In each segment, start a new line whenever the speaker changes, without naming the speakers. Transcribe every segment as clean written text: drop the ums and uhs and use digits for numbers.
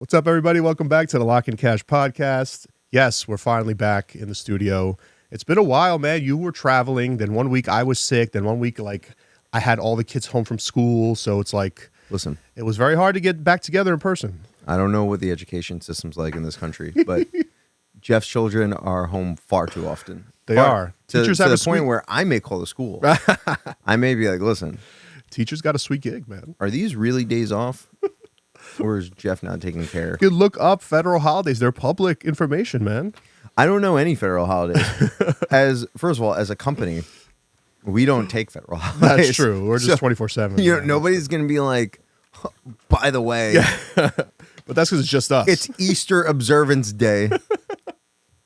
What's up, everybody? Welcome back to the Lock and Cash podcast. Yes, we're finally back in the studio. It's been a while, man. You were traveling. Then 1 week I was sick. Then 1 week, I had all the kids home from school. So it's like,
listen,
it was very hard to get back together in person.
I don't know what the education system's like in this country, but Jeff's children are home far too often.
They are.
Teachers have the point where I may call the school. I may be like, listen.
Teachers got a sweet gig, man.
Are these really days off? Or is Jeff not taking care?
You could look up federal holidays. They're public information, man.
I don't know any federal holidays. First of all, as a company, we don't take federal holidays.
That's true. We're just 24/7.
Nobody's going to be like, oh, by the way.
Yeah. But that's because it's just us.
It's Easter Observance Day.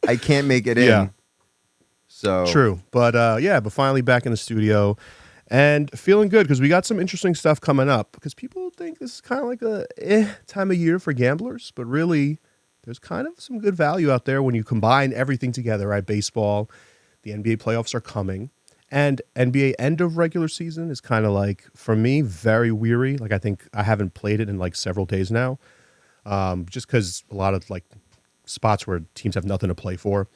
I can't make it in. So
true. But but finally back in the studio. And feeling good because we got some interesting stuff coming up because people think this is kind of like a time of year for gamblers, but really there's kind of some good value out there when you combine everything together, right? Baseball, the NBA playoffs are coming, and NBA end of regular season is kind of like, for me, very weary. Like I think I haven't played it in like several days now, just because a lot of like spots where teams have nothing to play for.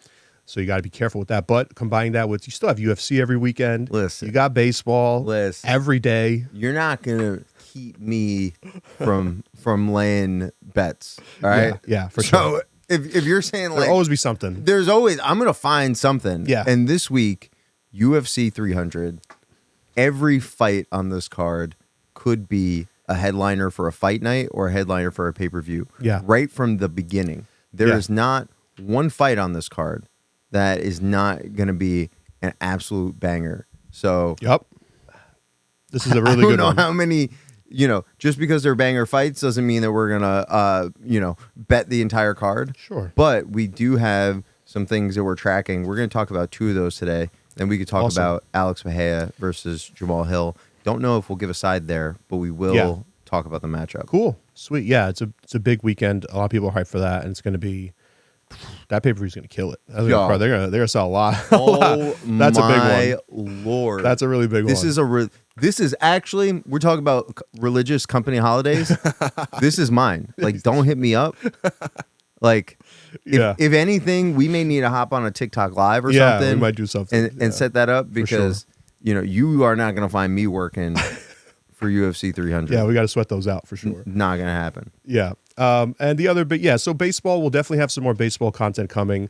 So you got to be careful with that. But combining that with, you still have UFC every weekend.
Listen.
You got baseball every day.
You're not going to keep me from laying bets, all right?
Yeah, for sure.
So if you're saying like...
There'll always be something.
There's always... I'm going to find something.
Yeah.
And this week, UFC 300, every fight on this card could be a headliner for a fight night or a headliner for a pay-per-view.
Yeah.
Right from the beginning. There is not one fight on this card that is not going to be an absolute banger. So,
yep, this is a really good one.
I don't know how many, just because they're banger fights doesn't mean that we're going to, bet the entire card.
Sure.
But we do have some things that we're tracking. We're going to talk about two of those today. Then we could talk about Alex Mejia versus Jamal Hill. Don't know if we'll give a side there, but we will talk about the matchup.
Cool. Sweet. Yeah, it's a big weekend. A lot of people are hyped for that, and it's going to be... That pay-per-view is going to kill it. They're going to sell a lot. That's a big one.
Lord.
That's a really big one.
This is actually, we're talking about religious company holidays. This is mine. Like, don't hit me up. Like, if anything, we may need to hop on a TikTok live or something.
We might do something.
And set that up because, you are not going to find me working for UFC 300.
Yeah, we got to sweat those out for sure.
Not going to happen.
Yeah. And the other, so baseball, we'll definitely have some more baseball content coming.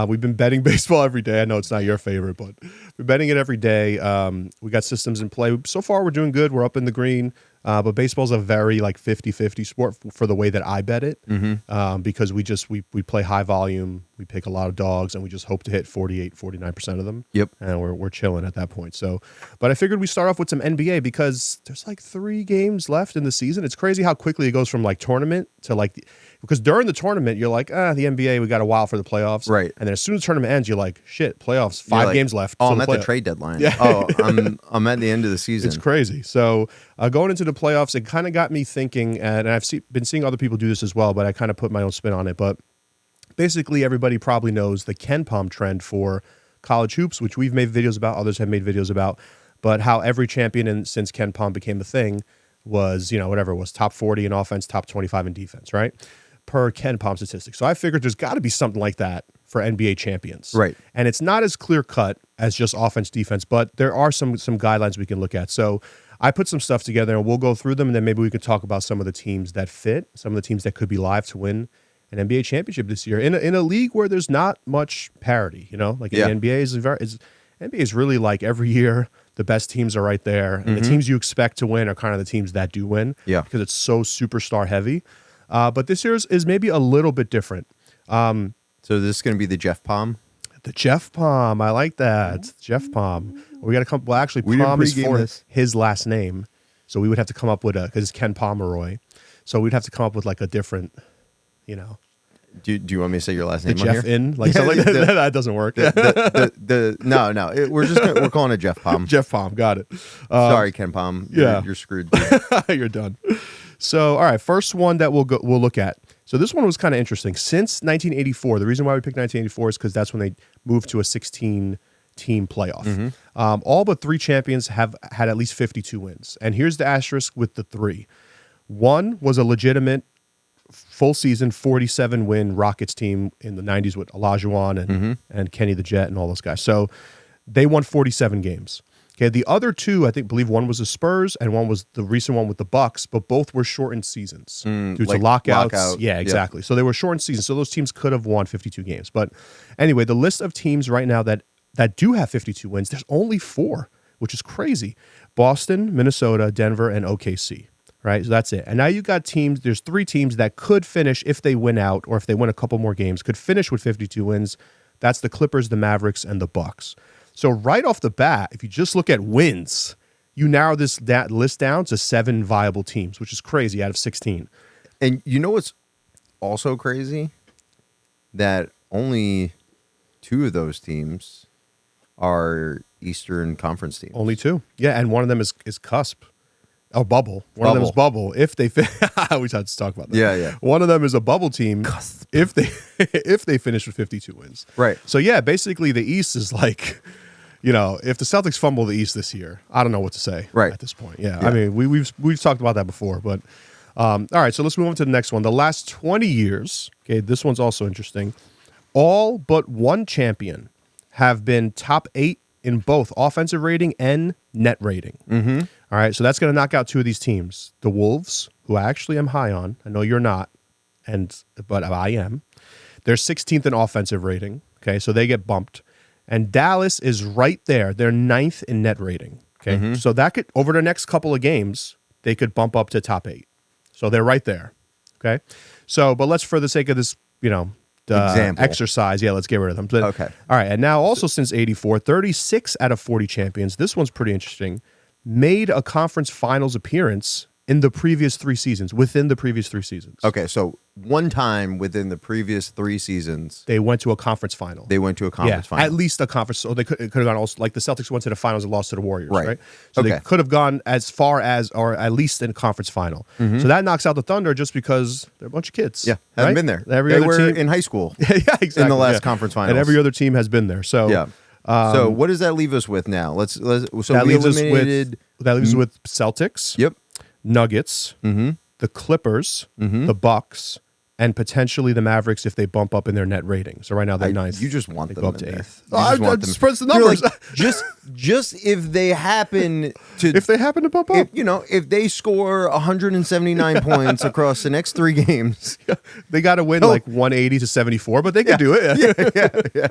We've been betting baseball every day. I know it's not your favorite, but we're betting it every day. We got systems in play. So far, we're doing good. We're up in the green. But baseball's a very 50-50 sport for the way that I bet it. Because we play high volume. We pick a lot of dogs, and we just hope to hit 48-49% of them.
Yep.
And we're chilling at that point. So, but I figured we start off with some NBA because there's 3 games left in the season. It's crazy how quickly it goes from tournament to because during the tournament you're like, the NBA, we got a while for the playoffs,
right? And
then as soon as the tournament ends, you're like, shit, playoffs, 5 games left.
Oh, I'm at the trade deadline. Yeah. Oh, I'm at the end of the season.
It's crazy. So going into the playoffs, it kind of got me thinking, and I've been seeing other people do this as well, but I kind of put my own spin on it. But basically, everybody probably knows the Ken Palm trend for college hoops, which we've made videos about, others have made videos about, but how every champion since Ken Palm became a thing was, whatever it was, top 40 in offense, top 25 in defense, right? Per Ken Palm statistics. So I figured there's got to be something like that for NBA champions.
Right.
And it's not as clear cut as just offense, defense, but there are some guidelines we can look at. So I put some stuff together and we'll go through them, and then maybe we could talk about some of the teams that fit, some of the teams that could be live to win an NBA championship this year in a league where there's not much parity, the NBA is really every year the best teams are right there, and the teams you expect to win are kind of the teams that do win, because it's so superstar heavy. But this year is maybe a little bit different.
So this is going to be the Jeff Palm?
The Jeff Palm, I like that. Jeff Palm. We got to come. Well, actually, Palm is for his last name, so we would have to come up with because it's Ken Pomeroy, so we'd have to come up with a different,
Do you want me to say your last name on
Jeff
here?
That doesn't work.
No. We're calling it Jeff Palm.
Jeff Palm, got it.
Sorry, Ken Palm. You're screwed.
You're done. So, all right, first one that we'll look at. So this one was kind of interesting. Since 1984, the reason why we picked 1984 is because that's when they moved to a 16-team playoff. All but 3 champions have had at least 52 wins. And here's the asterisk with the 3. One was a legitimate full season 47 win Rockets team in the 90s with Olajuwon and Kenny the Jet and all those guys. So they won 47 games. Okay, the other two, believe one was the Spurs and one was the recent one with the Bucks, but both were shortened seasons due to lockouts.
Lockout.
Yeah, exactly. So they were shortened seasons. So those teams could have won 52 games. But anyway, the list of teams right now that do have 52 wins, there's only 4, which is crazy. Boston, Minnesota, Denver, and OKC. Right, so that's it. And now you got teams. There's 3 teams that could finish if they win out, or if they win a couple more games, could finish with 52 wins. That's the Clippers, the Mavericks, and the Bucks. So right off the bat, if you just look at wins, you narrow that list down to 7 viable teams, which is crazy out of 16.
And you know what's also crazy? That only 2 of those teams are Eastern Conference teams.
Only 2. Yeah, and one of them is cusp. Oh, bubble. One of them is bubble. If they we had to talk about that.
Yeah.
One of them is a bubble team
Cusp.
if they finish with 52 wins.
Right.
So yeah, basically the East is like, if the Celtics fumble the East this year, I don't know what to say at this point. Yeah. I mean, we've talked about that before, but all right, so let's move on to the next one. The last 20 years, okay, this one's also interesting. All but one champion have been top 8 in both offensive rating and net rating. Mm-hmm. All right, so that's going to knock out 2 of these teams. The Wolves, who I actually am high on. I know you're not, but I am. They're 16th in offensive rating. Okay, so they get bumped. And Dallas is right there. They're 9th in net rating. Okay, so that could, over the next couple of games, they could bump up to top 8. So they're right there. Okay, so but let's, for the sake of this, exercise, let's get rid of them. But,
okay.
All right, and now also since 84, 36 out of 40 champions, this one's pretty interesting, made a conference finals appearance in the previous 3 seasons, within the previous 3 seasons.
Okay, so one time within the previous 3 seasons,
they went to a conference final.
Final.
At least a conference. So they could have gone also, like the Celtics went to the finals and lost to the Warriors, right? So they could have gone as far as, or at least in conference final. So that knocks out the Thunder just because they're a bunch of kids.
Yeah, haven't been there.
They
were
team,
in high school.
Yeah, exactly.
In the last conference finals.
And every other team has been there. So
yeah. So what does that leave us with now? So
that leaves us with Celtics.
Yep.
Nuggets, the Clippers, the Bucks, and potentially the Mavericks if they bump up in their net rating. So right now they're 9th.
You just want them
go up
in
to
there.
8th. I just press the numbers.
Like, just if they happen to
bump up,
if they score 179 points across the next 3 games,
they got to win like 180 to 74, but they can do it.
Yeah.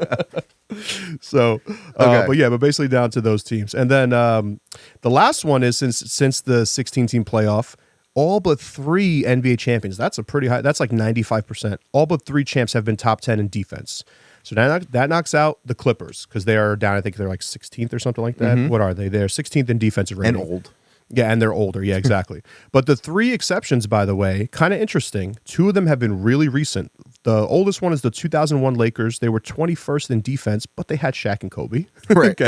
So, but basically down to those teams. And then the last one is since the 16-team playoff, all but 3 NBA champions. That's a pretty high. That's like 95%. All but 3 champs have been top 10 in defense. So that knocks out the Clippers because they are down. I think they're like 16th or something like that. What are they? They're 16th in defensive rating.
And old.
Yeah, and they're older. Yeah, exactly. But the 3 exceptions, by the way, kind of interesting. 2 of them have been really recent. The oldest one is the 2001 Lakers. They were 21st in defense, but they had Shaq and Kobe.
Right.
Okay,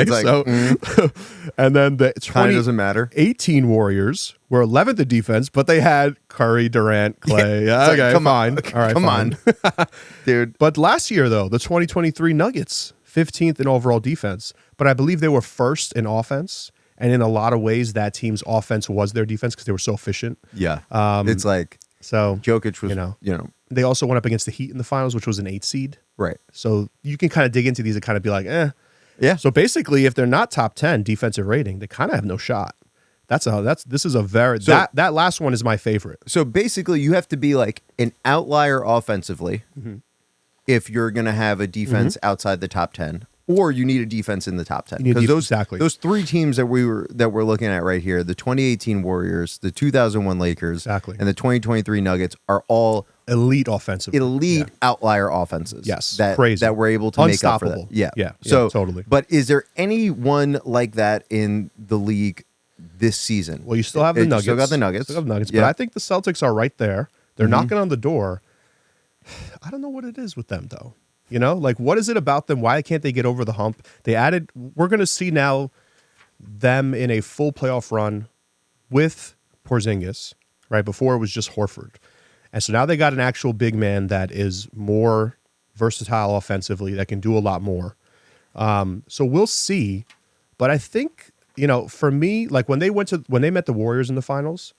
and then the
doesn't matter.
18 Warriors were 11th in defense, but they had Curry, Durant, Clay. Yeah, okay,
come
fine.
On.
All right,
come on, dude.
But last year, though, the 2023 Nuggets, 15th in overall defense, but I believe they were first in offense. And in a lot of ways, that team's offense was their defense because they were so efficient.
Yeah. It's like Jokic was,
They also went up against the Heat in the finals, which was an 8 seed.
Right.
So you can kind of dig into these and kind of be like,
Yeah.
So basically, if they're not top 10 defensive rating, they kind of have no shot. That last one is my favorite.
So basically, you have to be like an outlier offensively if you're going to have a defense outside the top 10. Or you need a defense in the top 10. Because those 3 teams that we're looking at right here, the 2018 Warriors, the 2001 Lakers, and the 2023 Nuggets are all
elite offensive,
outlier offenses.
Yes,
crazy. That were able to make up for that.
Yeah.
So
totally.
But is there anyone like that in the league this season?
Well, you still have the Nuggets.
Still got the Nuggets.
But I think the Celtics are right there. They're knocking on the door. I don't know what it is with them though. Like what is it about them? Why can't they get over the hump? We're going to see now them in a full playoff run with Porzingis, right? Before it was just Horford. And so now they got an actual big man that is more versatile offensively, that can do a lot more. So we'll see. But I think, for me, like when they met the Warriors in the finals,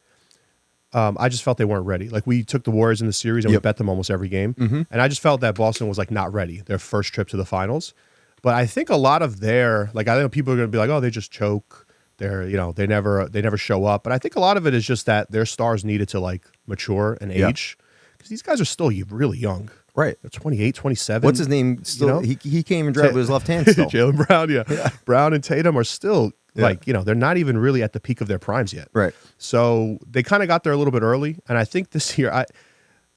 I just felt they weren't ready. Like we took the Warriors in the series and we bet them almost every game. And I just felt that Boston was like not ready, their first trip to the finals. But I think a lot of their, like I think people are going to be like, oh, they just choke. They're, they never show up. But I think a lot of it is just that their stars needed to like mature and age. Because these guys are still really young.
Right.
They're 28, 27.
What's his name? Still, he came and drive with his left hand still.
Jaylen Brown, yeah. Brown and Tatum are still like, they're not even really at the peak of their primes yet.
Right.
So they kind of got there a little bit early. And I think this year,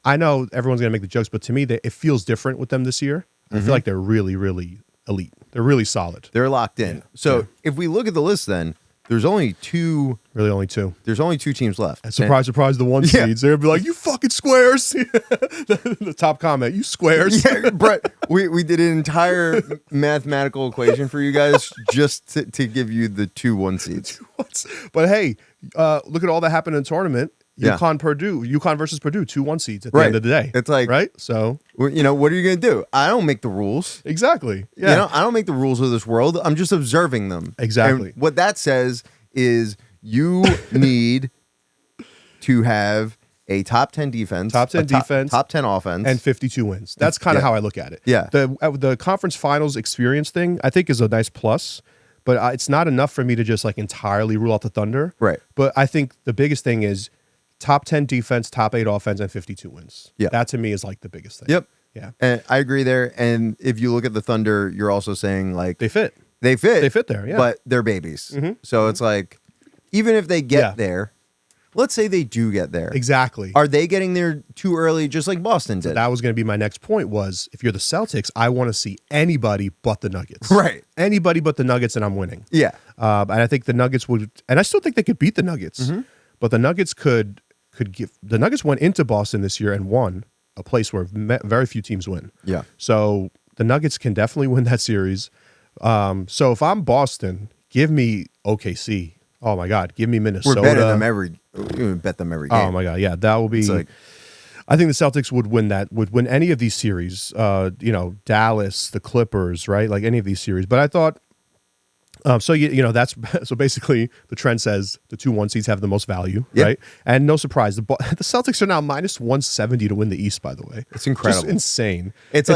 I know everyone's going to make the jokes, but to me, it feels different with them this year. I feel like they're really, really elite. They're really solid.
They're locked in. So if we look at the list then, there's only two.
Really only two.
There's only two teams left.
And surprise, the one seeds. They're going to be like, you fucking squares. The top comment, you squares.
Yeah, Brett, we did an entire mathematical equation for you guys just to give you the 2-1 seeds.
But hey, look at all that happened in the tournament. UConn versus Purdue, 2-1 seeds at the end of the day.
It's like,
right? So,
what are you going to do? I don't make the rules.
Exactly. Yeah.
I don't make the rules of this world. I'm just observing them.
Exactly.
And what that says is you need to have a top 10 defense,
top 10
offense,
and 52 wins. That's kind of how I look at it.
Yeah.
The conference finals experience thing, I think, is a nice plus. But it's not enough for me to just like entirely rule out the Thunder.
Right.
But I think the biggest thing is top 10 defense, top 8 offense, and 52 wins.
Yeah.
That to me is like the biggest thing.
Yep.
Yeah.
And I agree there. And if you look at the Thunder, you're also saying like
they fit.
They fit
there, yeah.
But they're babies. So it's like, even if they get there, let's say they do get there.
Exactly.
Are they getting there too early, just like Boston did?
So that was going to be my next point was, if you're the Celtics, I want to see anybody but the Nuggets.
Right.
Anybody but the Nuggets, and I'm winning.
Yeah.
And I think the Nuggets would, and I still think they could beat the Nuggets, but the Nuggets could give, the Nuggets went into Boston this year and won a place where very few teams win.
Yeah.
So the Nuggets can definitely win that series. So if I'm Boston, give me OKC. Oh my God, give me Minnesota.
We're betting them we bet them every game.
Oh my God, yeah, that will be.
Like,
I think the Celtics would win that. Would win any of these series. Dallas, the Clippers, right? Like any of these series. But I thought. That's so basically the trend says the 2-1 seeds have the most value, right? And no surprise, the Celtics are now minus 170 to win the East. By the way,
it's incredible,
just insane.
It's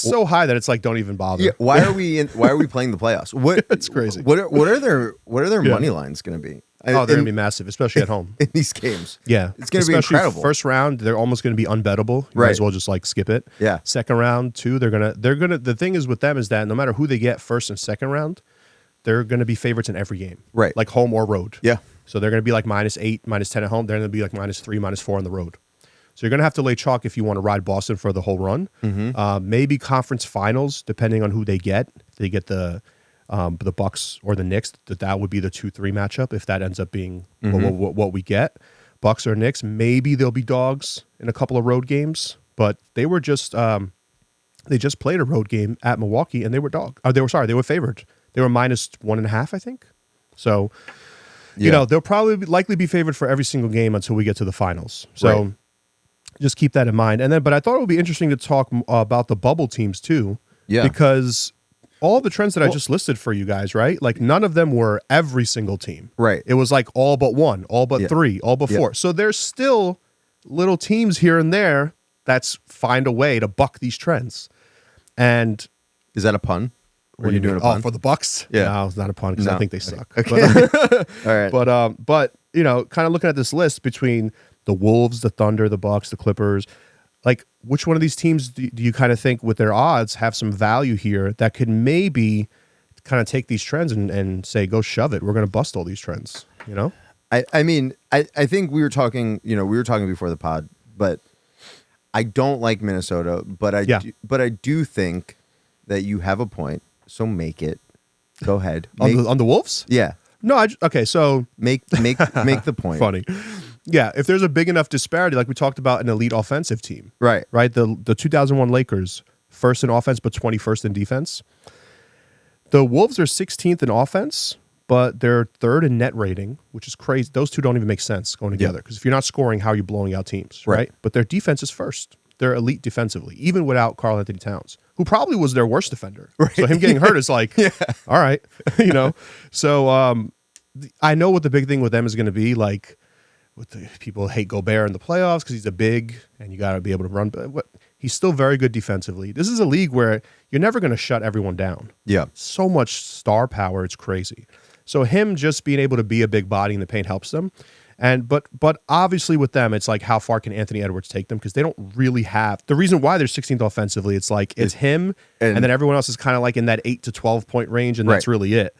so high that it's like don't even bother.
Yeah, why are we playing the playoffs? What
it's crazy.
What are their money lines going to be?
They're going to be massive, especially at home
in these games.
Yeah,
it's going to be incredible.
First round, they're almost going to be unbettable. You might as well just like skip it.
Yeah.
Second round, too, they're gonna. The thing is with them is that no matter who they get first and second round, they're going to be favorites in every game.
Right.
Like home or road.
Yeah.
So they're going to be like -8, -10 at home. They're going to be like -3, -4 on the road. So you're going to have to lay chalk if you want to ride Boston for the whole run. Maybe conference finals, depending on who they get. If they get the Bucks or the Knicks, that would be the 2-3 matchup if that ends up being what we get. Bucks or Knicks, maybe they'll be dogs in a couple of road games. But they were just they just played a road game at Milwaukee and they were they were favored. They were -1.5, I think. So, they'll probably likely be favored for every single game until we get to the finals. So, just keep that in mind. But I thought it would be interesting to talk about the bubble teams too. Yeah. Because all the trends that I just listed for you guys, right? Like none of them were every single team.
Right.
It was like all but one, all but three, all but four. So there's still little teams here and there that's find a way to buck these trends. And
is that a pun? Were you doing a pun?
Oh, for the Bucks?
Yeah.
No, it's not a pun because I think they suck.
Okay. All right.
But kind of looking at this list between the Wolves, the Thunder, the Bucks, the Clippers, like which one of these teams do you kind of think with their odds have some value here that could maybe kind of take these trends and say, go shove it. We're going to bust all these trends,
I think we were talking before the pod, but I don't like Minnesota, but I do think that you have a point. So make it. Go ahead.
On the Wolves?
Yeah.
No, so
make the point.
Funny. Yeah, if there's a big enough disparity, like we talked about an elite offensive team.
Right.
The 2001 Lakers, first in offense, but 21st in defense. The Wolves are 16th in offense, but they're third in net rating, which is crazy. Those two don't even make sense going together because if you're not scoring, how are you blowing out teams, right? But their defense is first. They're elite defensively, even without Karl Anthony Towns, who probably was their worst defender. Right. So him getting hurt is like, all right, So I know what the big thing with them is going to be. Like, people hate Gobert in the playoffs because he's a big and you got to be able to run. But he's still very good defensively. This is a league where you're never going to shut everyone down.
Yeah.
So much star power. It's crazy. So him just being able to be a big body in the paint helps them. But obviously with them, it's like how far can Anthony Edwards take them? Because they don't really have the reason why they're 16th offensively. It's like it's him, and then everyone else is kind of like in that 8 to 12 point range, and that's really it.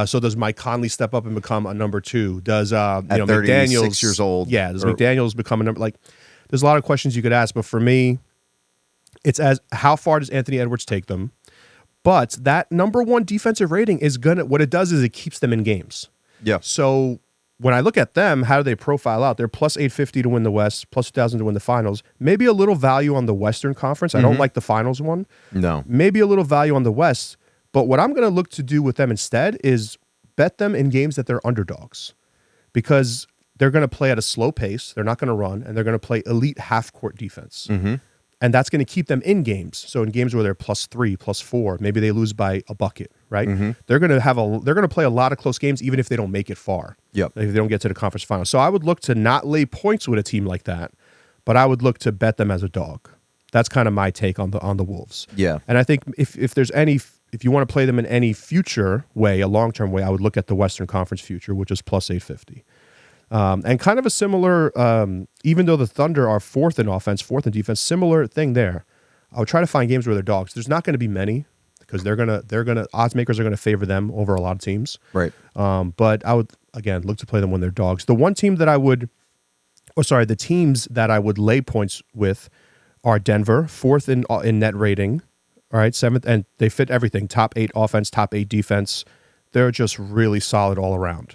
So does Mike Conley step up and become a number 2? Does McDaniels,
6 years old?
Yeah, does McDaniels become a number? Like, there's a lot of questions you could ask, but for me, it's as how far does Anthony Edwards take them? But that number 1 defensive rating is what it does is it keeps them in games.
Yeah.
So when I look at them, how do they profile out? They're plus 850 to win the West, plus 2,000 to win the finals. Maybe a little value on the Western Conference. I don't like the finals one.
No.
Maybe a little value on the West. But what I'm going to look to do with them instead is bet them in games that they're underdogs, because they're going to play at a slow pace. They're not going to run, and they're going to play elite half-court defense.
Mm-hmm.
And that's going to keep them in games. So in games where they're plus 3, plus 4, maybe they lose by a bucket, right?
Mm-hmm.
They're going to play a lot of close games, even if they don't make it far.
Yep.
If they don't get to the conference final. So I would look to not lay points with a team like that, but I would look to bet them as a dog. That's kind of my take on the Wolves.
Yeah.
And I think if there's any, if you want to play them in any future way, a long-term way, I would look at the Western Conference future, which is plus 850. And kind of a similar, even though the Thunder are 4th in offense, 4th in defense, similar thing there. I would try to find games where they're dogs. There's not going to be many because odds makers are going to favor them over a lot of teams.
Right.
But I would, again, look to play them when they're dogs. The teams that I would lay points with are Denver, 4th in net rating. All right, 7th, and they fit everything. Top 8 offense, top 8 defense. They're just really solid all around.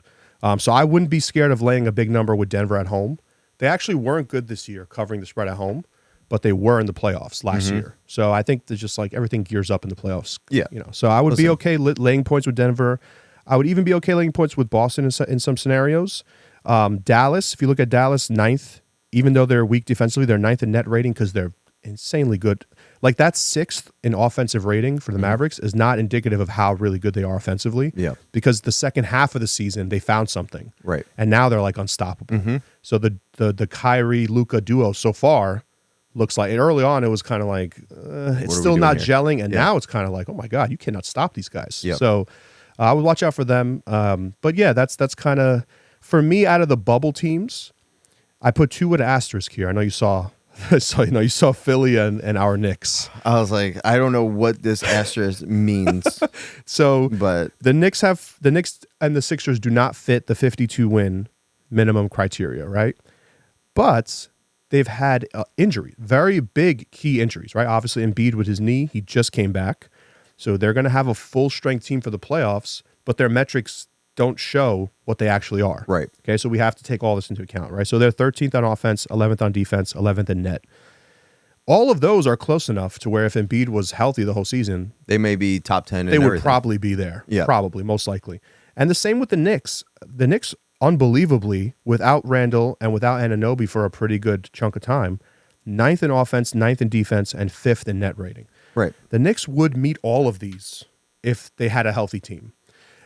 So I wouldn't be scared of laying a big number with Denver at home. They actually weren't good this year covering the spread at home, but they were in the playoffs last year. So I think there's just like everything gears up in the playoffs.
Yeah.
So I would be okay laying points with Denver. I would even be okay laying points with Boston in some scenarios. Dallas, if you look at Dallas, 9th, even though they're weak defensively, they're 9th in net rating because they're insanely good. Like that 6th in offensive rating for the Mavericks is not indicative of how really good they are offensively.
Yeah.
Because the second half of the season they found something.
Right.
And now they're like unstoppable. So the Kyrie Luka duo so far looks like early on it was kind of like it's still not gelling, and now it's kind of like, oh my God, you cannot stop these guys.
Yep.
So I would watch out for them. But yeah, that's kind of for me out of the bubble teams. I put 2 with an asterisk here. I know you saw. So you saw Philly and our Knicks.
I was like, I don't know what this asterisk means.
But the Knicks and the Sixers do not fit the 52 win minimum criteria, right? But they've had injury, very big key injuries, right? Obviously, Embiid with his knee, he just came back, so they're going to have a full strength team for the playoffs. But their metrics don't show what they actually are.
Right.
Okay, so we have to take all this into account, right? So they're 13th on offense, 11th on defense, 11th in net. All of those are close enough to where if Embiid was healthy the whole season,
they may be top 10
they would probably be there.
Yeah.
Probably, most likely. And the same with the Knicks. The Knicks, unbelievably, without Randall and without Anunoby for a pretty good chunk of time, 9th in offense, 9th in defense, and 5th in net rating.
Right.
The Knicks would meet all of these if they had a healthy team.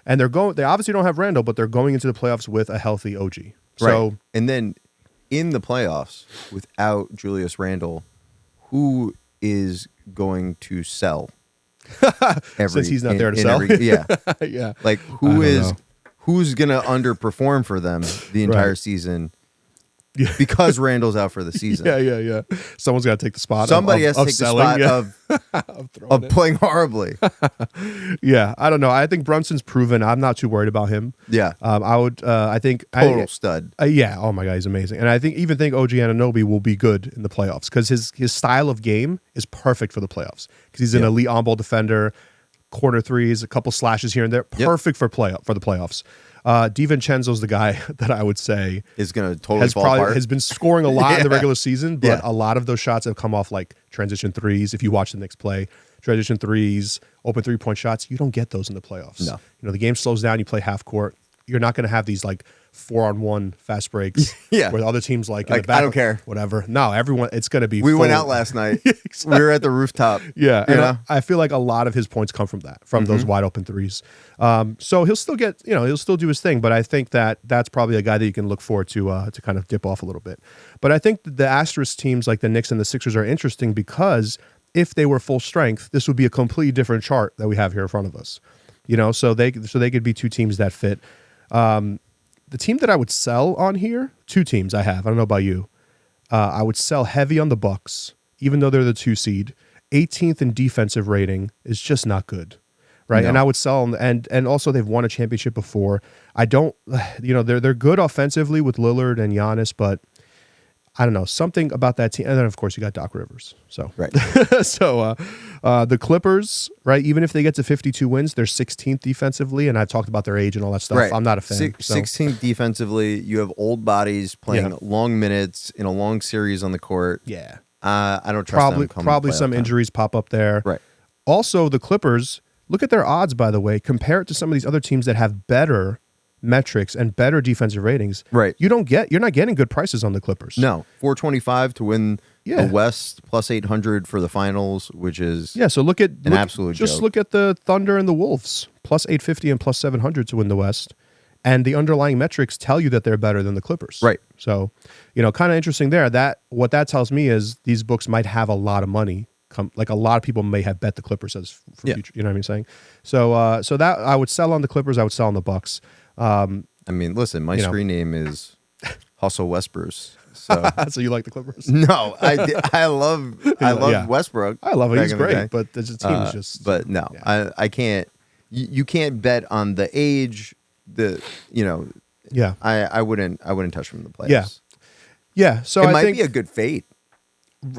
And they obviously don't have Randall, but they're going into the playoffs with a healthy OG. So,
right. And then in the playoffs, without Julius Randle, who is going to sell?
Since he's not there to sell?
Yeah.
Yeah.
Like, who's going to underperform for them the entire season? Yeah. Because Randall's out for the season.
Yeah. Someone's got to take the spot.
Somebody has to take
selling,
the spot of playing horribly.
Yeah, I don't know. I think Brunson's proven. I'm not too worried about him.
Yeah.
I would. I think
total stud.
Yeah. Oh my God, he's amazing. And I think OG Anunoby will be good in the playoffs because his style of game is perfect for the playoffs because he's an elite on-ball defender, corner threes, a couple slashes here and there, perfect for the playoffs. DiVincenzo's the guy that I would say
is going to totally fall apart.
Has been scoring a lot in the regular season, but a lot of those shots have come off like transition threes. If you watch the Knicks play, transition threes, open 3-point shots, you don't get those in the playoffs.
No.
The game slows down. You play half court. You're not going to have these like 4-on-1 fast breaks.
Yeah.
Where the other teams in the back,
I don't care.
Whatever. No, everyone. It's going to be.
We went out last night. Exactly. We were at the rooftop.
Yeah, and I feel like a lot of his points come from that, from those wide open threes. So he'll still get, he'll still do his thing. But I think that's probably a guy that you can look forward to kind of dip off a little bit. But I think the asterisk teams like the Knicks and the Sixers are interesting because if they were full strength, this would be a completely different chart that we have here in front of us. So they could be two teams that fit. The team that I would sell on here, two teams I have. I don't know about you. I would sell heavy on the Bucks, even though they're the 2 seed. 18th in defensive rating is just not good, right? No. And I would sell them, and also they've won a championship before. I don't, they're good offensively with Lillard and Giannis, but I don't know, something about that team. And then, of course, you got Doc Rivers. So,
right.
So the Clippers, right, even if they get to 52 wins, they're 16th defensively, and I've talked about their age and all that stuff.
Right.
I'm not a fan.
16th defensively, you have old bodies playing long minutes in a long series on the court.
Yeah.
I don't trust them.
Probably some injuries pop up there.
Right.
Also, the Clippers, look at their odds, by the way. Compare it to some of these other teams that have better metrics and better defensive ratings.
Right.
You're not getting good prices on the Clippers.
No. 425 to win the West, plus 800 for the finals, which is
so look at
an absolute joke.
Look at the Thunder and the Wolves, plus 850 and plus 700 to win the West. And the underlying metrics tell you that they're better than the Clippers.
Right.
So, kind of interesting there. What that tells me is these books might have a lot of money. Like a lot of people may have bet the Clippers as for future. You know what I'm saying? So, so that I would sell on the Clippers. I would sell on the Bucks.
I mean, listen, my screen name is Hustle Westbrook. So,
so you like the Clippers?
No, I love Westbrook.
I love him. He's great, but the team is just.
But no, I can't. You can't bet on the age. I wouldn't touch him in the playoffs.
Yeah. So
it
I
might
think
be a good fate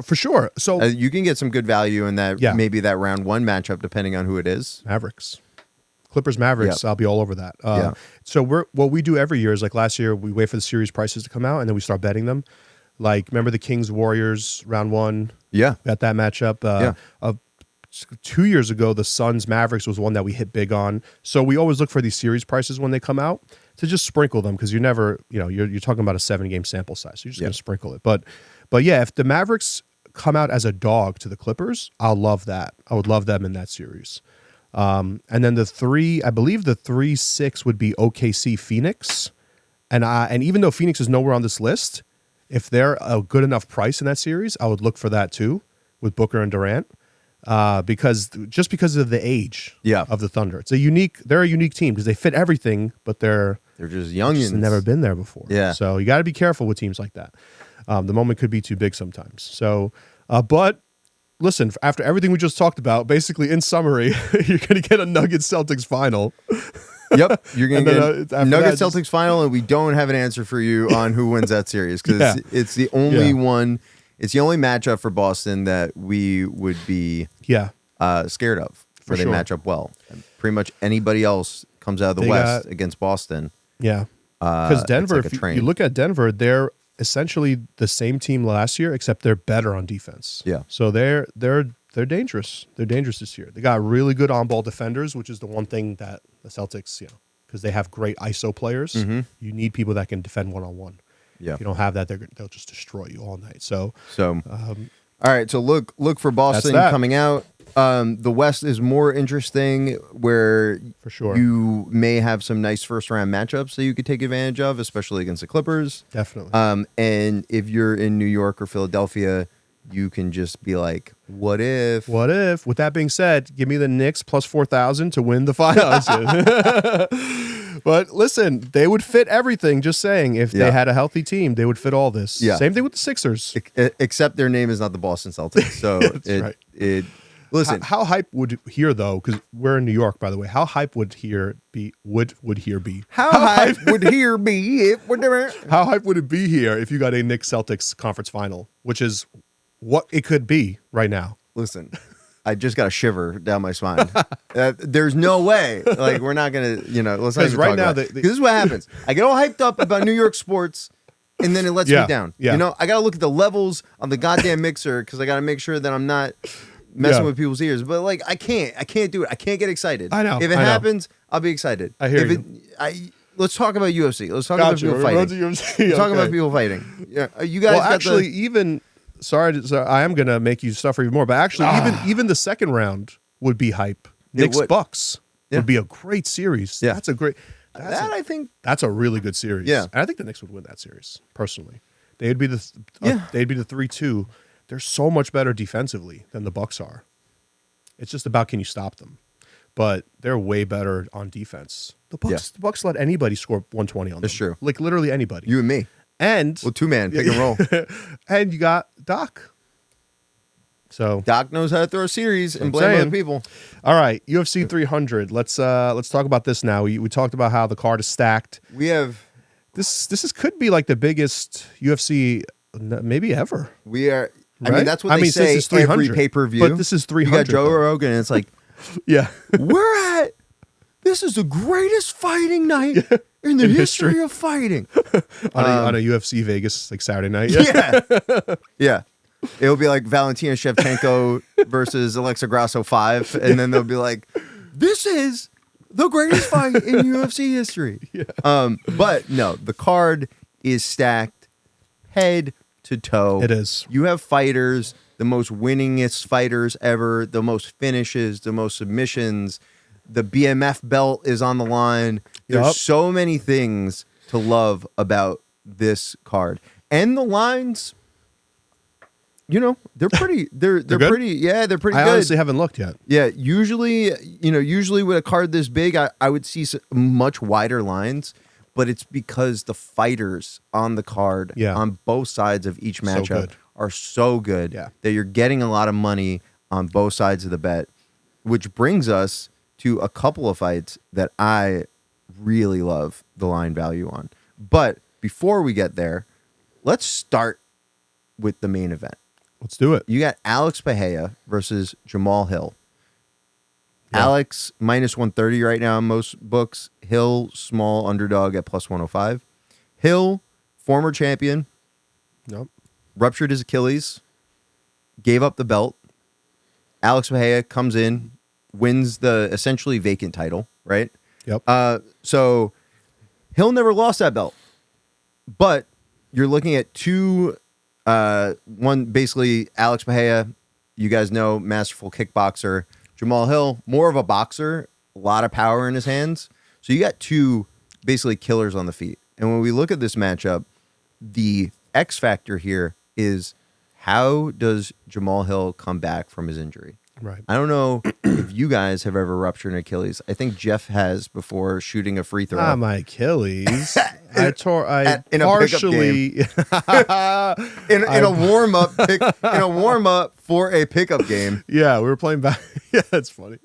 for sure. So
you can get some good value in that. Maybe that round 1 matchup, depending on who it is.
Clippers Mavericks. I'll be all over that. So what we do every year is like last year we wait for the series prices to come out and then we start betting them. Like remember the Kings Warriors round 1?
Yeah,
got that matchup. 2 years ago, the Suns Mavericks was one that we hit big on. So we always look for these series prices when they come out to just sprinkle them because you're never, you're talking about a 7-game sample size. So you're just going to sprinkle it. But yeah, if the Mavericks come out as a dog to the Clippers, I'll love that. I would love them in that series. And then I believe the 3-6 would be OKC Phoenix. And even though Phoenix is nowhere on this list, if they're a good enough price in that series, I would look for that too with Booker and Durant. Because of the age of the Thunder. They're a unique team because they fit everything, but they're
just youngins.
Just never been there before.
Yeah.
So you got to be careful with teams like that. The moment could be too big sometimes. So, but listen, after everything we just talked about, basically in summary, you're going to get a Nuggets Celtics final.
Yep, you're going to get Nuggets Celtics final, and we don't have an answer for you on who wins that series because it's the only one. It's the only matchup for Boston that we would be scared of, where they match up well. And pretty much anybody else comes out of the West against Boston.
Yeah, because Denver,
like
if you look at Denver, they're essentially the same team last year, except they're better on defense.
Yeah,
so they're dangerous. They're dangerous this year. They got really good on-ball defenders, which is the one thing that the Celtics, because they have great ISO players. You need people that can defend one-on-one.
Yeah.
If you don't have that, they'll just destroy you all night. So
all right. So look for Boston coming out. The West is more interesting, where
for sure
you may have some nice first round matchups that you could take advantage of, especially against the Clippers.
Definitely.
And if you're in New York or Philadelphia, you can just be like, what if?
What if? With that being said, give me the Knicks plus 4,000 to win the finals. But listen, they would fit everything. Just saying, if they had a healthy team, they would fit all this. Yeah. Same thing with the Sixers.
Except their name is not the Boston Celtics. So listen.
How hype would here though? Because we're in New York, by the way. How hype would here be? Would here be?
How hype would here be?
How hype would it be here if you got a Knicks Celtics conference final, which is what it could be right now?
Listen. I just got a shiver down my spine. There's no way. Like, we're not going to, let's not even
right
talk
now,
about it. This is what happens. I get all hyped up about New York sports, and then it lets me down.
Yeah.
I got to look at the levels on the goddamn mixer because I got to make sure that I'm not messing with people's ears. But, like, I can't do it. I can't get excited.
I know.
If it happens, I'll be excited.
I hear you.
let's talk about UFC. Let's talk about people fighting. Let's talk about people fighting. Yeah, you guys.
Well, actually, even sorry, I am gonna make you suffer even more. But actually, even the second round would be hype. Knicks Bucks would be a great series.
Yeah,
that's a great.
I think
that's a really good series.
Yeah,
and I think the Knicks would win that series personally. They'd be the 3-2. They're so much better defensively than the Bucks are. It's just about can you stop them, but they're way better on defense. The Bucks let anybody score 120 on them.
That's true.
Like literally anybody.
You and me.
And
two-man pick and roll.
And you got Doc. So
Doc knows how to throw a series and blame other people.
All right, UFC 300. Let's talk about this now. We talked about how the card is stacked.
We have
this could be like the biggest UFC maybe ever.
We are.
Right?
I mean, that's what they say every pay-per-view.
But this is 300.
You got Joe Rogan, and it's like,
yeah,
this is the greatest fighting night in the history of fighting.
on a UFC Vegas like Saturday night.
Yeah. It'll be like Valentina Shevchenko versus Alexa Grasso 5, and then they'll be like, this is the greatest fight in UFC history. Yeah. But no, the card is stacked head to toe.
It is.
You have fighters, the most winningest fighters ever, the most finishes, the most submissions. The BMF belt is on the line. There's so many things to love about this card. And the lines, you know, they're pretty they're pretty they're pretty good.
I honestly haven't looked yet.
Yeah, usually with a card this big, I would see much wider lines. But it's because the fighters on the card on both sides of each matchup are so good that you're getting a lot of money on both sides of the bet, which brings us to a couple of fights that I really love the line value on. But before we get there, let's start with the main event.
Let's do it.
You got Alex Pereira versus Jamal Hill. Alex minus 130 right now in most books. Hill, small underdog at plus 105. Hill, former champion. Ruptured his Achilles. Gave up the belt. Alex Pereira comes in, wins the essentially vacant title, right? So Hill never lost that belt. But you're looking at one, basically Alex Pereira, you guys know, masterful kickboxer. Jamal Hill, more of a boxer, a lot of power in his hands. So you got two basically killers on the feet. And when we look at this matchup, the X factor here is how does Jamal Hill come back from his injury?
Right.
I don't know if you guys have ever ruptured an Achilles. I think Jeff has before shooting a free throw.
My Achilles.
In
partially
in a warm up for a pickup game.
Yeah, we were playing yeah, that's funny.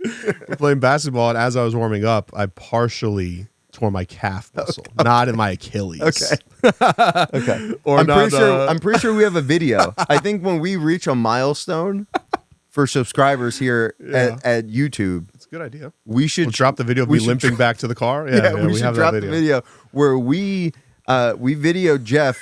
We're playing basketball, and as I was warming up, I partially tore my calf muscle, not in my Achilles.
Okay. I'm pretty sure we have a video. I think when we reach a milestone for subscribers here at YouTube,
it's a good idea.
We'll
drop the video of me limping back to the car.
We should drop the video where we videoed Jeff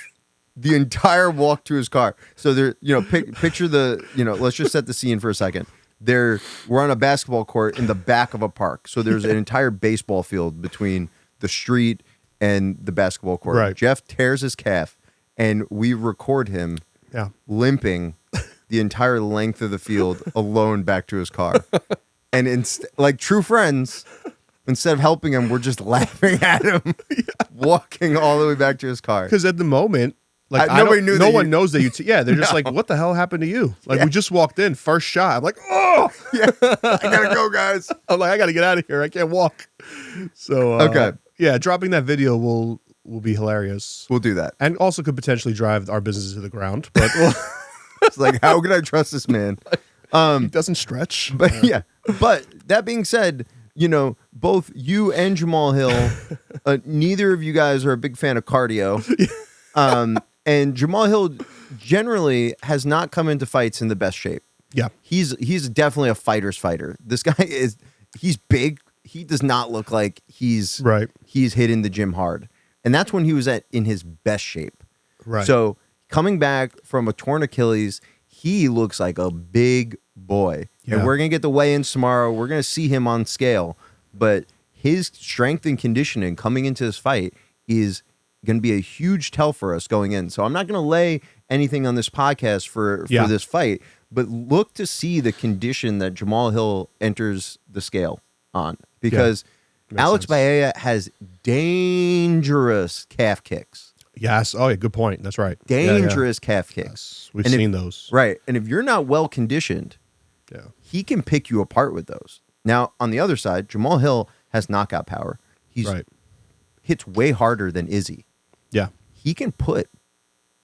the entire walk to his car. So there, picture the, let's just set the scene for a second. We're on a basketball court in the back of a park. So there's an entire baseball field between the street and the basketball court.
Right. Jeff
tears his calf, and we record him limping the entire length of the field alone back to his car. And like true friends, instead of helping him, we're just laughing at him, walking all the way back to his car.
Because at the moment, like
nobody knew.
No one knows that you. They're just like, "What the hell happened to you?" Like we just walked in, first shot. I'm like, "Oh,
I gotta go, guys."
I'm like, "I gotta get out of here. I can't walk." So dropping that video will be hilarious.
We'll do that,
and also could potentially drive our businesses to the ground. But
it's like, how can I trust this man?
He doesn't stretch.
But but that being said, both you and Jamal Hill, neither of you guys are a big fan of cardio. And Jamal Hill generally has not come into fights in the best shape.
Yeah.
He's definitely a fighter's fighter. This guy he's big. He does not look like he's hitting the gym hard. And that's when he was in his best shape.
Right.
So coming back from a torn Achilles, he looks like a big boy. Yeah. And we're going to get the weigh-ins tomorrow. We're going to see him on scale. But his strength and conditioning coming into this fight is going to be a huge tell for us going in. So I'm not going to lay anything on this podcast for this fight, but look to see the condition that Jamal Hill enters the scale on, because Alex Baeza has dangerous calf kicks.
Yes. Oh, yeah. Good point. That's right.
Dangerous calf kicks.
Yes. We've seen those.
Right. And if you're not well conditioned, he can pick you apart with those. Now, on the other side, Jamal Hill has knockout power. He's hits way harder than Izzy.
Yeah.
He can put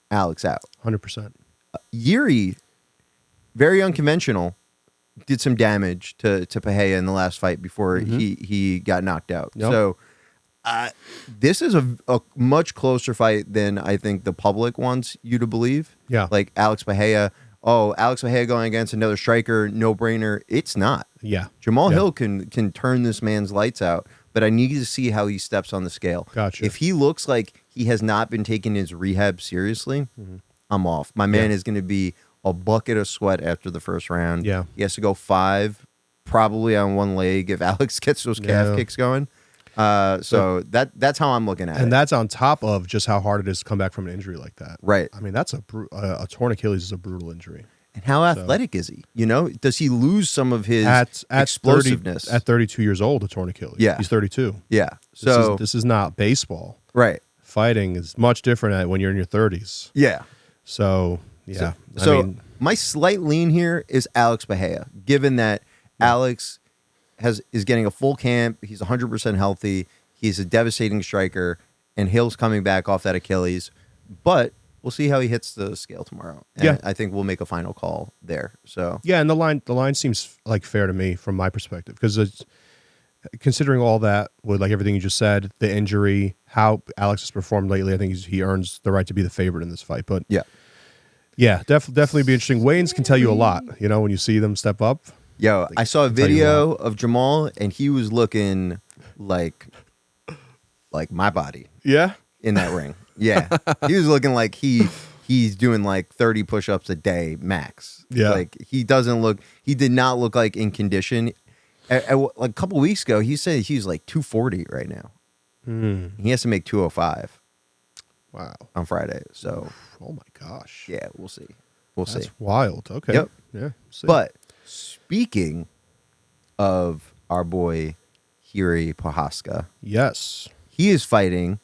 Alex out.
100%.
Yuri, very unconventional, did some damage to Pahea in the last fight before he got knocked out. Yep. So this is a much closer fight than I think the public wants you to believe.
Yeah.
Like Alex Pahea, Alex Pahea going against another striker, no brainer. It's not.
Yeah.
Jamal Hill can turn this man's lights out, but I need to see how he steps on the scale.
Gotcha.
If he looks like he has not been taking his rehab seriously, I'm off. My man is going to be a bucket of sweat after the first round.
Yeah.
He has to go 5, probably on one leg if Alex gets those calf kicks going. So that's how I'm looking at it.
And that's on top of just how hard it is to come back from an injury like that.
Right.
I mean, that's a torn Achilles is a brutal injury.
And how athletic is he? You know, does he lose some of his explosiveness?
32 years old, a torn Achilles.
Yeah.
He's 32.
Yeah.
So this is not baseball.
Right.
Fighting is much different when you're in your 30s.
Yeah.
So, yeah.
So,
I mean,
my slight lean here is Alex Pahea, given that Alex is getting a full camp. He's 100% healthy. He's a devastating striker, and Hill's coming back off that Achilles. But we'll see how he hits the scale tomorrow. And I think we'll make a final call there. So
and the line seems like fair to me from my perspective, because it's considering all that with like everything you just said, the injury, how Alex has performed lately. I think he earns the right to be the favorite in this fight. But definitely be interesting. Weigh-ins can tell you a lot. You know, when you see them step up.
Yo, I saw a video of Jamal, and he was looking like my body.
Yeah.
In that ring. Yeah. He was looking like he's doing like 30 push-ups a day max.
Yeah.
Like he did not look like in condition. Like a couple weeks ago, he said he's like 240 right now. He has to make 205.
Wow.
On Friday. So.
Oh my gosh.
Yeah, we'll see.
That's wild. Okay.
Yep.
Yeah.
But speaking of our boy Jiri Prochazka.
Yes.
He is fighting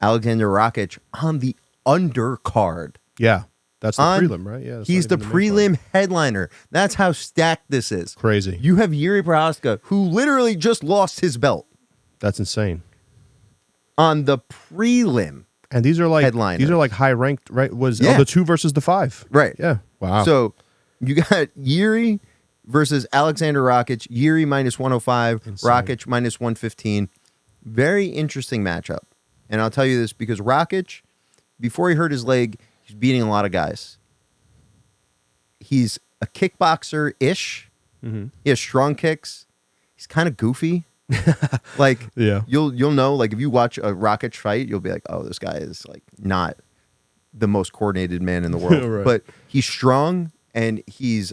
Alexander Rakic on the undercard.
Yeah. That's the prelim, right? Yeah.
He's the prelim headliner. That's how stacked this is.
Crazy.
You have Jiri Prochazka, who literally just lost his belt.
That's insane.
On the prelim.
And these are like
headliners.
These are like high ranked, right? The 2 versus the 5.
Right.
Yeah. Wow.
So you got Jiri versus Alexander Rakic. Jiri minus 105, insane. Rakic minus 115. Very interesting matchup. And I'll tell you this because Rakic, before he hurt his leg, he's beating a lot of guys. He's a kickboxer-ish. He has strong kicks. He's kind of goofy. Like you'll know, like if you watch a Rakic fight, you'll be like, oh, this guy is like not the most coordinated man in the world. Right. But he's strong and he's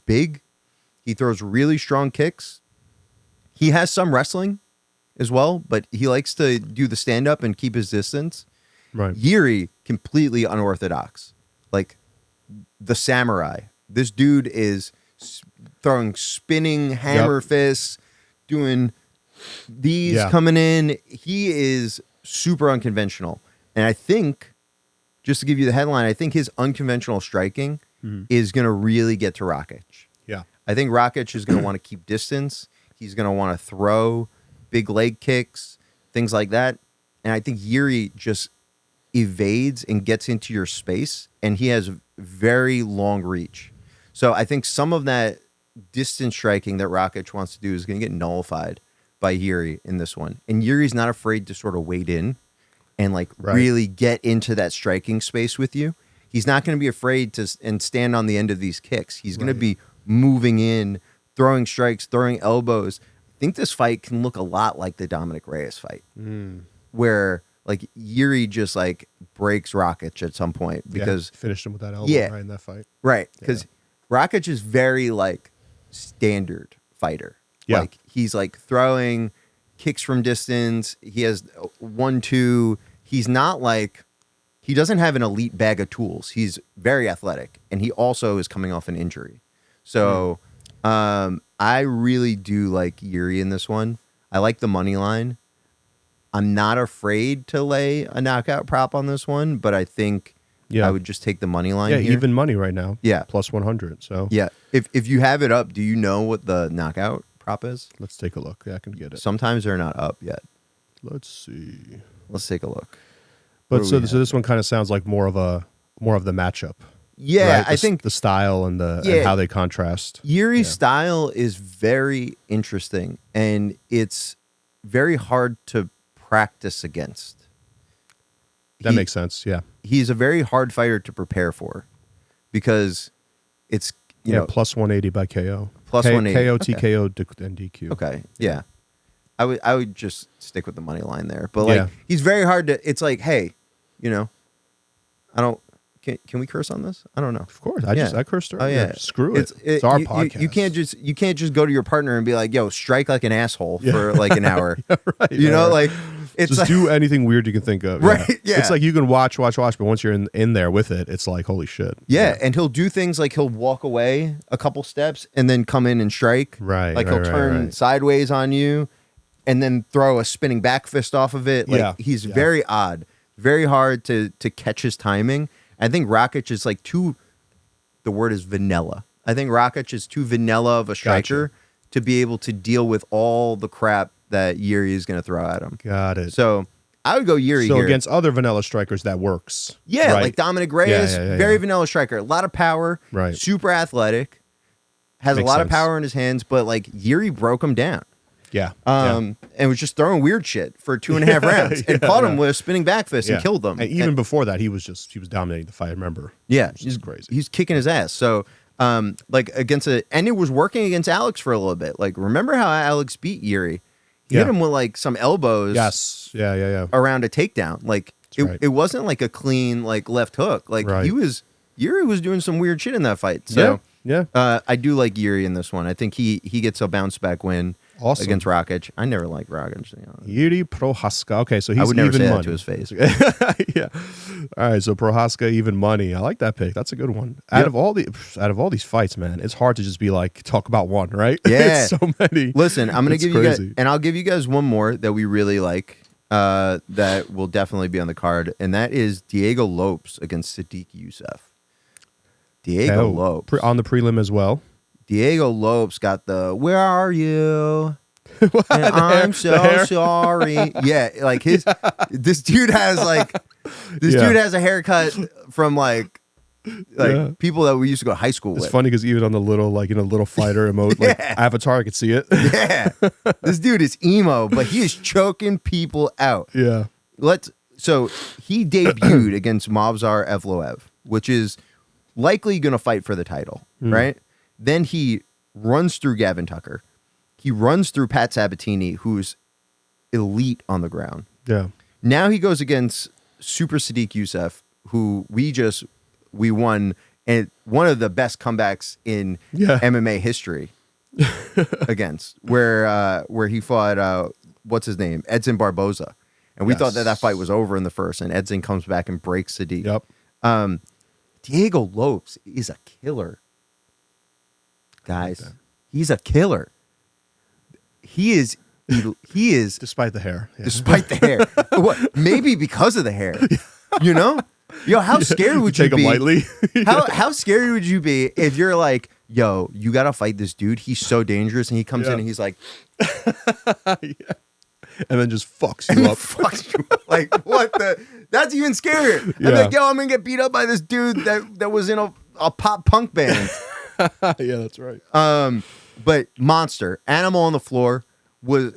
big. He throws really strong kicks. He has some wrestling as well, but he likes to do the stand-up and keep his distance.
Right.
Jiri, completely unorthodox. Like the samurai. This dude is throwing spinning hammer fists, doing these coming in. He is super unconventional. And I think, just to give you the headline, I think his unconventional striking is going to really get to Rakic.
Yeah.
I think Rakic is going to want to keep distance. He's going to want to throw big leg kicks, things like that. And I think Jiri just evades and gets into your space, and he has very long reach. So I think some of that distance striking that Rakic wants to do is going to get nullified by Jiri in this one. And Yuri's not afraid to sort of wade in and like really get into that striking space with you. He's not going to be afraid to stand on the end of these kicks. He's going to be moving in, throwing strikes, throwing elbows. I think this fight can look a lot like the Dominic Reyes fight, where like Jiri just like breaks Rakic at some point because
finished him with that elbow right in that fight.
Right, because Rakic is very like standard fighter.
Yeah.
Like he's like throwing kicks from distance. He has 1-2. He's not like, he doesn't have an elite bag of tools. He's very athletic, and he also is coming off an injury. So I really do like Yuri in this one. I like the money line. I'm not afraid to lay a knockout prop on this one, but I think I would just take the money line.
Yeah,
here.
even money right now.
Yeah.
Plus 100. So
yeah, if you have it up, do you know what the knockout prop is?
let's take a look. Yeah, I can get it.
Sometimes they're not up yet.
Let's see.
Let's take a look.
But so this one kind of sounds like more of the matchup.
Yeah,
right?
I think
the style and and how they contrast.
Yuri's style is very interesting, and it's very hard to practice against.
That makes sense. Yeah,
he's a very hard fighter to prepare for because it's you know
plus 180 by KO.
Plus 180
KO,
okay.
TKO, and DQ.
Okay, yeah. I would just stick with the money line there. But like he's very hard to it's like, hey, you know, I don't can we curse on this? I don't know.
Of course. I cursed earlier.
Oh yeah.
Screw it. It's our podcast.
You can't just go to your partner and be like, yo, strike like an asshole for like an hour.
Right.
You know, like it's
just
like,
do anything weird you can think of.
Right. Yeah.
It's like you can watch, but once you're in there with it, it's like holy shit.
Yeah, and he'll do things like he'll walk away a couple steps and then come in and strike.
Right.
Like he'll turn sideways on you and then throw a spinning back fist off of it. Like he's very odd, very hard to catch his timing. I think Rakic is like the word is vanilla. I think Rakic is too vanilla of a striker to be able to deal with all the crap that Yuri is going to throw at him.
Got it.
So I would go Yuri
So
here.
against other vanilla strikers, that works.
Yeah,
right?
like Dominic Reyes, very vanilla striker. A lot of power,
right?
Super athletic, has
Makes
a lot
sense.
of power in his hands, but like Yuri broke him down.
Yeah.
And was just throwing weird shit for 2.5 rounds and caught him with a spinning back fist and killed him.
And even before that, he was dominating the fight. I remember.
Yeah,
he's crazy.
He's kicking his ass. So, like and it was working against Alex for a little bit. Like, remember how Alex beat Yuri? He hit him with like some elbows.
Yes. Yeah.
Around a takedown. Like it wasn't like a clean like left hook. Like Yuri was doing some weird shit in that fight. So I do like Yuri in this one. I think he gets a bounce back win. Awesome. Against Rakic. I never liked Rakic.
Yuri Prohaska. Okay, so he's
I would never
even
say
money.
that to his face.
Yeah. All right, so Prohaska even money. I like that pick. That's a good one. Out of all these fights, man, it's hard to just be like talk about one, right?
Yeah.
It's so many.
Listen, I'm gonna give
crazy.
you guys, and I'll give you guys one more that we really like. That will definitely be on the card, and that is Diego Lopes against Sadiq Youssef. Diego Lopes
on the prelim as well.
Diego Lopes got the "Where are you?" And I'm so sorry. Yeah, like this dude has like dude has a haircut from like people that we used to go to high school with.
It's funny because even on the little little fighter emote like avatar, I could see it.
Yeah, this dude is emo, but he is choking people out.
Yeah.
So he debuted against Movsar Evloev, which is likely going to fight for the title, right? Then he runs through Gavin Tucker. He runs through Pat Sabatini, who's elite on the ground.
Yeah.
Now he goes against Super Sadiq Youssef, who we won and one of the best comebacks in MMA history against, where he fought what's his name, Edson Barboza, and we thought that fight was over in the first, and Edson comes back and breaks Sadiq.
Yep.
Diego Lopes is a killer, guys. He's a killer. He is
despite the hair. Yeah.
Despite the hair. What? Maybe because of the hair. You know? Yo, how scared would you
take
be?
Him lightly?
How scared would you be if you're like, yo, you gotta fight this dude. He's so dangerous, and he comes in and he's like,
and then just fucks you up.
Fucks you up. Like, what the? That's even scarier. I'm like, yo, I'm gonna get beat up by this dude that was in a pop punk band.
Yeah, that's right.
But monster animal on the floor was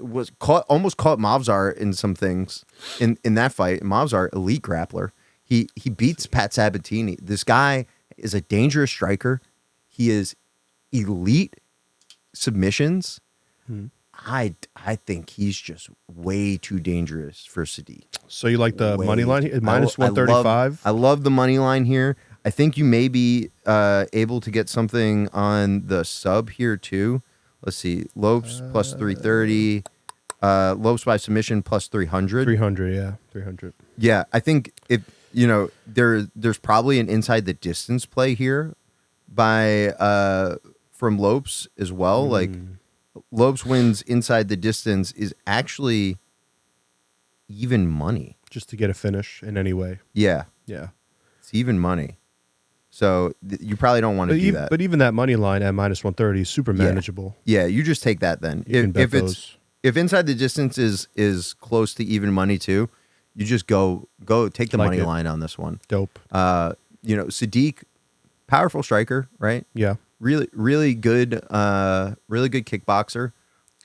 almost caught Movsar in some things in that fight. Movsar, elite grappler. He beats Pat Sabatini. This guy is a dangerous striker. He is elite submissions. I think he's just way too dangerous for Sadiq.
So you like the money line here? Minus 135?
I love the money line here. I think you may be able to get something on the sub here too. Let's see. Lopes plus 330. Lopes by submission plus 300.
300, yeah, 300.
Yeah, I think if there's probably an inside the distance play here by from Lopes as well. Like Lopes wins inside the distance is actually even money.
Just to get a finish in any way.
Yeah,
Yeah.
it's even money. So you probably don't want to do that.
But even that money line at minus 130 is super manageable.
Yeah, you just take that then.
You can bet those.
If inside the distance is close to even money too, you just go take the money line on this one.
Dope.
Sadiq, powerful striker, right?
Yeah.
Really good kickboxer,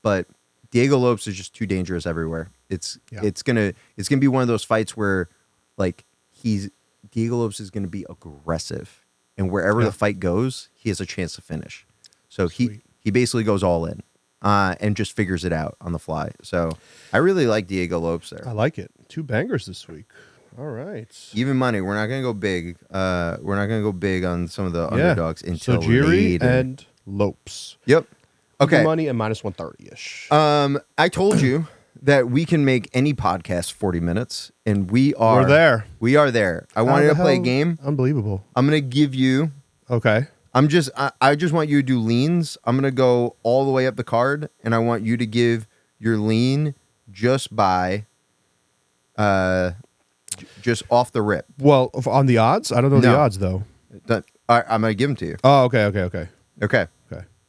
but Diego Lopes is just too dangerous everywhere. It's gonna be one of those fights where like Diego Lopes is gonna be aggressive, and wherever the fight goes, he has a chance to finish. So he basically goes all in. And just figures it out on the fly. So I really like Diego Lopes there.
I like it. 2 bangers this week. All right.
Even money. We're not going to go big. We're not going to go big on some of the underdogs until
Tajiri
later.
and Lopes.
Yep. Okay.
Even money at minus 130-ish.
I told you that we can make any podcast 40 minutes, and we're
there.
We are there. I wanted to play a game.
Unbelievable.
I'm going to give you...
Okay.
I just want you to do leans. I'm going to go all the way up the card, and I want you to give your lean just by just off the rip.
Well, on the odds? I don't know the odds, though.
All right, I'm going to give them to you.
Oh, okay.
Okay.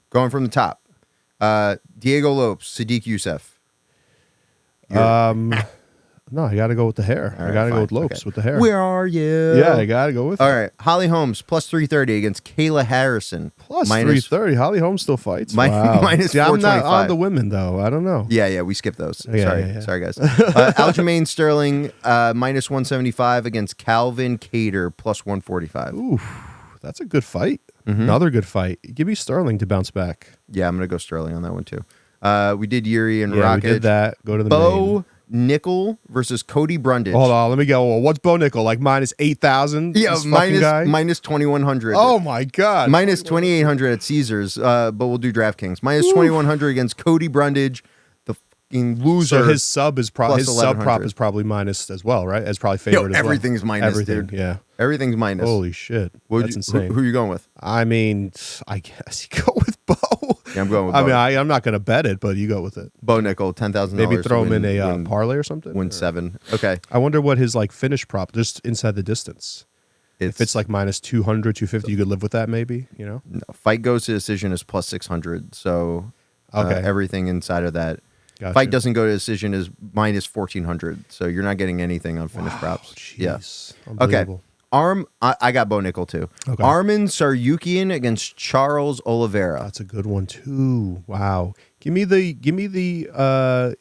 Going from the top. Diego Lopes, Sadiq Youssef.
No, I got to go with the hair.
Right,
I got to
fine.
go with Lopes with the hair.
Where are you?
Yeah, I got to go with
All right. Holly Holmes, plus 330 against Kayla Harrison.
Plus 330. Holly Holmes still fights. Wow.
Minus
See, I'm not
425.
on the women, though. I don't know.
Yeah, we skipped those.
Yeah.
Sorry, guys. Aljamain Sterling, minus 175 against Calvin Cater, plus 145.
Ooh, that's a good fight.
Mm-hmm.
Another good fight. Give me Sterling to bounce back.
Yeah, I'm going to go Sterling on that one, too. We did Yuri and
Yeah,
Rocket.
we did that. Go to the
Bo
main.
Nickel versus Cody Brundage.
Hold on, let me go. Well, what's Bo Nickel? Like minus 8,000?
Yeah, minus 2,100.
Oh, my God.
Minus 2,800 at Caesars, but we'll do DraftKings. Minus 2,100 against Cody Brundage, the fucking loser.
So his sub prop is probably minus as well, right? It's probably favored as well.
Everything's minus, dude.
Yeah.
Everything's minus.
Holy shit. That's insane.
Who are you going with?
I mean, I guess you go with Bo.
Yeah, I'm going with Bo.
I mean, I'm not going to bet it, but you go with it.
Bo Nickel, $10,000.
Maybe throw him in a parlay or something?
Win 7. Okay.
I wonder what his like finish prop, just inside the distance. If it's like minus 200, 250, you could live with that maybe, No,
fight goes to decision is plus 600. So everything inside of that.
Gotcha.
Fight doesn't go to decision is minus 1,400. So you're not getting anything on finish props.
Jeez.
Yeah.
Unbelievable.
I got Bo Nickel too.
Okay.
Armin Saryukian against Charles Oliveira.
That's a good one too. Wow. Give me the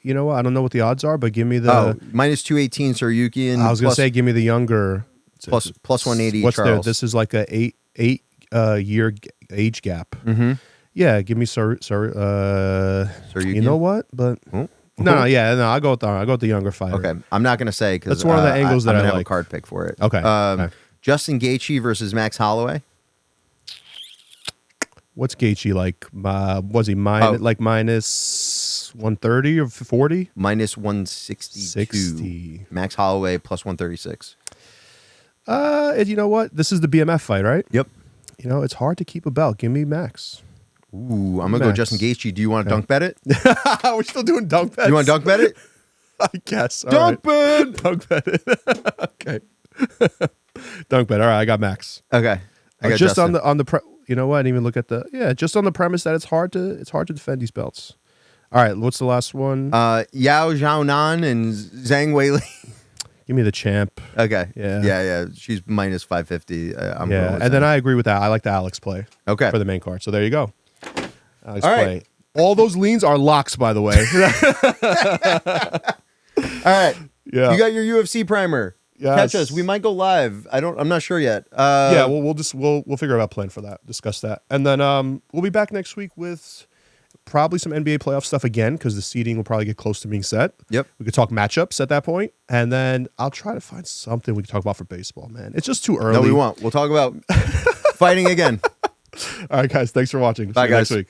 you know what? I don't know what the odds are, but give me the
minus 218 Saryukian.
I was going to say give me the younger
plus 180
what's
Charles.
there? This is like a eight year age gap.
Mm-hmm.
Yeah, give me
Saryukian.
You know what? But No, I'll go with the younger fighter.
Okay, I'm not going to say because
that's one of the angles that I
have
like.
a card pick for it.
Okay.
Justin Gaethje versus Max Holloway.
What's Gaethje like? Was he minus 130 or 40?
Minus 162.
60.
Max Holloway plus 136.
You know what? This is the BMF fight, right?
Yep.
It's hard to keep a belt. Give me Max.
Ooh, I'm going to go Justin Gaethje. Do you want to dunk bet it?
We're still doing dunk bets.
You want to dunk bet it?
I guess.
Dunk bet.
Dunk bet it. Okay. Dunk bet. All right, I got Max.
Okay. I got
just
Justin.
on the you know what? I didn't even look at just on the premise that it's hard to defend these belts. All right, what's the last one?
Yao Xiaonan and Zhang Weili.
Give me the champ.
Okay.
Yeah.
She's minus 550. I'm
yeah, and then I agree with that. I like the Alex play.
Okay.
For the main card. So there you go. Alex
All
play.
right.
All those leans are locks, by the way.
All right.
Yeah.
You got your UFC primer.
Yes.
Catch us. We might go live. I'm not sure yet.
Yeah, we'll figure out a plan for that. Discuss that. And then we'll be back next week with probably some NBA playoff stuff again because the seeding will probably get close to being set.
Yep.
We could talk matchups at that point, and then I'll try to find something we can talk about for baseball, man. It's just too early.
No, we won't. We'll talk about fighting again.
All right, guys. Thanks for watching.
Bye,
See you
guys.
next week.